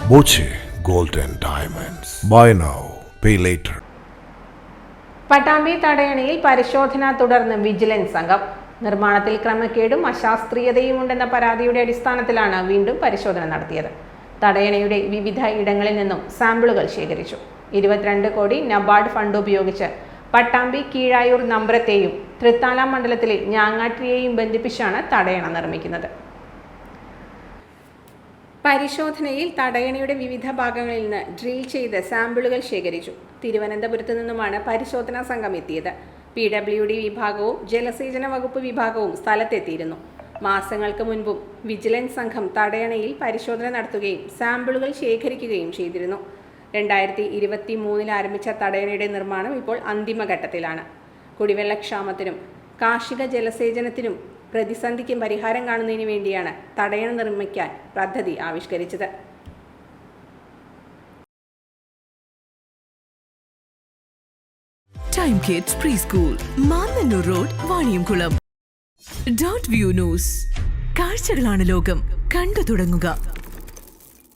Boche Gold and Diamonds. Buy now, pay later. Pattambi തടയണയിൽ പരിശോധന തുടർന്ന് vigilance സംഘം. നിർമ്മാണത്തിൽ ക്രമക്കേടും അശാസ്ത്രീയതയും ഉണ്ടെന്ന പരാതിയുടെ അടിസ്ഥാനത്തിലാണ് വീണ്ടും പരിശോധന നടത്തിയത്. തടയണയുടെ വിവിധ ഇടങ്ങളിൽ നിന്നും സാമ്പിളുകൾ ശേഖരിച്ചു. 22 കോടി നബാർഡ് ഫണ്ട് ഉപയോഗിച്ച് പട്ടാമ്പി കീഴായൂർ നമ്പ്രത്തെയും തൃത്താല മണ്ഡലത്തിലെ ഞാങ്ങാട്ടിയെയും ബന്ധിപ്പിച്ചാണ് തടയണ നിർമ്മിക്കുന്നത്. പരിശോധനയിൽ തടയണയുടെ വിവിധ ഭാഗങ്ങളിൽ നിന്ന് ഡ്രിൽ ചെയ്ത് സാമ്പിളുകൾ ശേഖരിച്ചു. തിരുവനന്തപുരത്ത് നിന്നുമാണ് പരിശോധനാ സംഘം എത്തിയത്. PWD വിഭാഗവും ജലസേചന വകുപ്പ് വിഭാഗവും സ്ഥലത്തെത്തിയിരുന്നു. മാസങ്ങൾക്ക് മുൻപും വിജിലൻസ് സംഘം തടയണയിൽ പരിശോധന നടത്തുകയും സാമ്പിളുകൾ ശേഖരിക്കുകയും ചെയ്തിരുന്നു. 2023 ആരംഭിച്ച തടയണയുടെ നിർമ്മാണം ഇപ്പോൾ അന്തിമഘട്ടത്തിലാണ്. കുടിവെള്ളക്ഷാമത്തിനും കാർഷിക ജലസേചനത്തിനും പ്രതിസന്ധിക്കും പരിഹാരം കാണുന്നതിന് വേണ്ടിയാണ് തടയണ നിർമ്മിക്കാൻ പദ്ധതി ആവിഷ്കരിച്ചത്. Time kids preschool, Mannannur road, Vaniyamkulam. .view news. കാഴ്ചകളാണ് ലോകം, കണ്ടു തുടങ്ങുക.